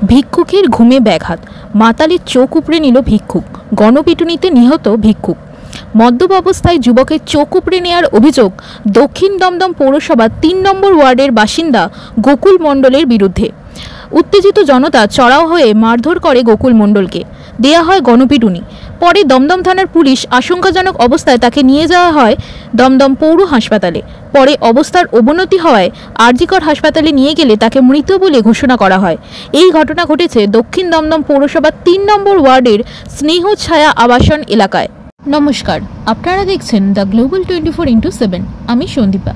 ভিক্ষুকের ঘুমে ব্যাঘাত, মাতালের চোখ উপড়ে নিল ভিক্ষুক, গণপিটুনিতে নিহত ভিক্ষুক। মদ্যপ অবস্থায় যুবকের চোখ উপড়ে নেওয়ার অভিযোগ দক্ষিণ দমদম পৌরসভা ৩ নম্বর ওয়ার্ডের বাসিন্দা গোকুল মণ্ডলের বিরুদ্ধে। উত্তেজিত জনতা চড়াও হয়ে মারধর করে গোকুল মণ্ডলকে, দেয়া হয় গণপিটুনি। পরে দমদম থানার পুলিশ আশঙ্কাজনক অবস্থায় তাকে নিয়ে যাওয়া হয় দমদম পৌর হাসপাতালে। পরে অবস্থার অবনতি হওয়ায় আরজিকর হাসপাতালে নিয়ে গেলে তাকে মৃত বলে ঘোষণা করা হয়। এই ঘটনা ঘটেছে দক্ষিণ দমদম পৌরসভার ৩ নম্বর ওয়ার্ডের স্নেহছায়া আবাসন এলাকায়। নমস্কার, আপনারা দেখছেন দ্য গ্লোবাল 24x7। আমি সন্দীপা।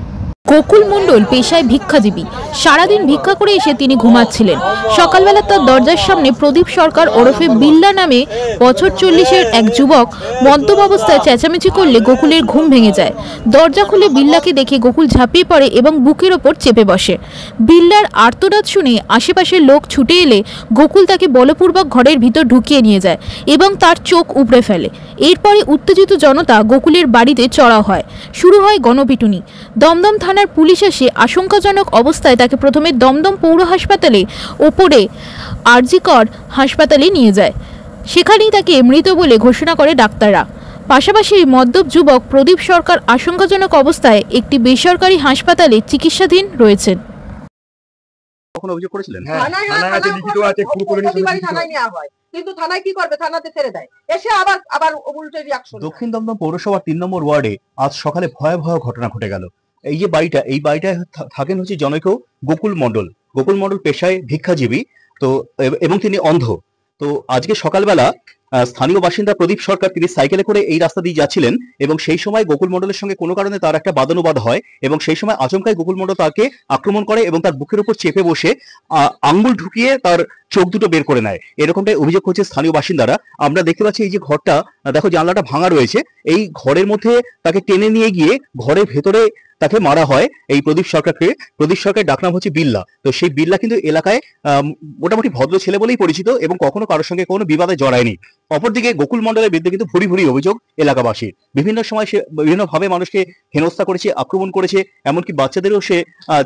গোকুল মণ্ডল পেশায় ভিক্ষাজীবী। সারাদিন ভিক্ষা করে এসে তিনি ঘুমাচ্ছিলেন। সকালবেলা তার দরজার সামনে প্রদীপ সরকার ওরফে বিল্লা নামে বছর 40-এর এক যুবক মদ্যপ অবস্থায় চেঁচামেচি করলে গোকুলের ঘুম ভেঙে যায়। দরজা খুলে বিল্লাকে দেখে গোকুল ঝাঁপিয়ে পড়ে এবং বুকের ওপর চেপে বসে। বিল্লার আর্তনাদ শুনে আশেপাশের লোক ছুটে এলে গোকুল তাকে বলপূর্বক ঘরের ভিতর ঢুকিয়ে নিয়ে যায় এবং তার চোখ উপড়ে ফেলে। এরপরে উত্তেজিত জনতা গোকুলের বাড়িতে চড়াও হয়। শুরু হয় গণপিটুনি। দমদম থানার পুলিশ এসে আশঙ্কাজনক অবস্থায় তাকে প্রথমে দমদম পৌর হাসপাতালে, ওপরে আরজিকর হাসপাতালে নিয়ে যায়। সেখানেই তাকে মৃত বলে ঘোষণা করে ডাক্তাররা। পাশাপাশি মদ্যপ যুবক প্রদীপ সরকার আশঙ্কাজনক অবস্থায় একটি বেসরকারি হাসপাতালে চিকিৎসাধীন রয়েছেন। কখন অভিযোগ করেছিলেন? থানায় আছে, লিখিত আছে, প্রতিবারই থানায় নেওয়া হয়, কিন্তু থানায় কি করবে, থানাতে ছেড়ে দেয়, এসে আবার উল্টো রিঅ্যাকশন। দক্ষিণ দমদম পৌরসভার ৩ নম্বর ওয়ার্ডে আজ সকালে ভয়াবহ ঘটনা ঘটে গেল। এই যে বাড়িটায় থাকেন হচ্ছে জনৈক গোকুল মণ্ডল। গোকুল মণ্ডল পেশায় ভিক্ষাজীবী, তো এবং তিনি অন্ধ। তো আজকে সকালবেলা স্থানীয় বাসিন্দা প্রদীপ সরকার, তিনি সাইকেলে করে এই রাস্তা দিয়ে যাচ্ছিলেন এবং সেই সময় গোকুল মণ্ডলের সঙ্গে কোনো কারণে তার একটা বাদানুবাদ হয় এবং সেই সময় আচমকাই গোকুল মণ্ডল তাকে আক্রমণ করে এবং তার বুকের উপর চেপে বসে আঙ্গুল ঢুকিয়ে তার চোখ দুটো বের করে নেয়। এরকমটাই অভিযোগ করছে স্থানীয় বাসিন্দারা। আমরা দেখতে পাচ্ছি এই যে ঘরটা, দেখো জানলাটা ভাঙা রয়েছে, এই ঘরের মধ্যে তাকে টেনে নিয়ে গিয়ে ঘরের ভেতরে তাকে মারা হয় এই প্রদীপ সরকারকে। প্রদীপ সরকারের ডাকনাম হচ্ছে বিল্লা। তো সেই বিল্লা কিন্তু এলাকায় মোটামুটি ভদ্র ছেলে বলেই পরিচিত এবং কখনো কারোর সঙ্গে কোনো বিবাদে জড়ায়নি। অপরদিকে গোকুল মণ্ডলের বিরুদ্ধে কিন্তু ভুরি ভুরি অভিযোগ এলাকাবাসীর। বিভিন্ন সময় সে বিভিন্নভাবে মানুষকে হেনস্থা করেছে, আক্রমণ করেছে, এমনকি বাচ্চাদেরও সে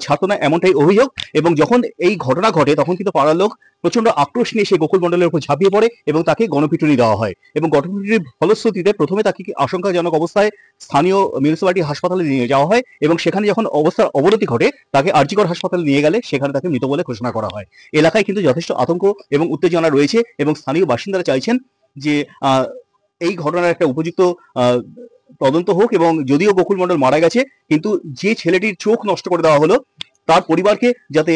ছাড়তো না, এমনটাই অভিযোগ। এবং যখন এই ঘটনা ঘটে তখন কিন্তু পাড়ার লোক প্রচন্ড আক্রোশ নিয়ে সেই গোকুল মণ্ডলের উপর ঝাঁপিয়ে পড়ে এবং তাকে গণপিটুনি দেওয়া হয়। এবং গণপিটুনির ফলশ্রুতিতে প্রথমে তাকে আশঙ্কাজনক অবস্থায় স্থানীয় মিউনিসিপালিটি হাসপাতালে নিয়ে যাওয়া হয় এবং সেখানে যখন অবস্থার অবনতি ঘটে তাকে আরজিকর হাসপাতালে নিয়ে গেলে সেখানে তাকে মৃত বলে ঘোষণা করা হয়। এলাকায় কিন্তু যথেষ্ট আতঙ্ক এবং উত্তেজনা রয়েছে এবং স্থানীয় বাসিন্দারা চাইছেন যে এই ঘটনার একটা উপযুক্ত তদন্ত হোক এবং যদিও গোকুল মণ্ডল মারা গেছে, কিন্তু যে ছেলেটির চোখ নষ্ট করে দেওয়া হলো তার পরিবারকে যাতে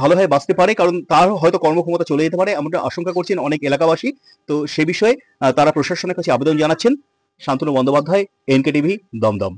ভালোভাবে বাঁচতে পারে, কারণ তার হয়তো কর্মক্ষমতা চলে যেতে পারে এমনটা আশঙ্কা করছেন অনেক এলাকাবাসী। তো সে বিষয়ে তারা প্রশাসনের কাছে আবেদন জানাচ্ছেন। Shantanu Bandyopadhyay, NK TV, Dumdum.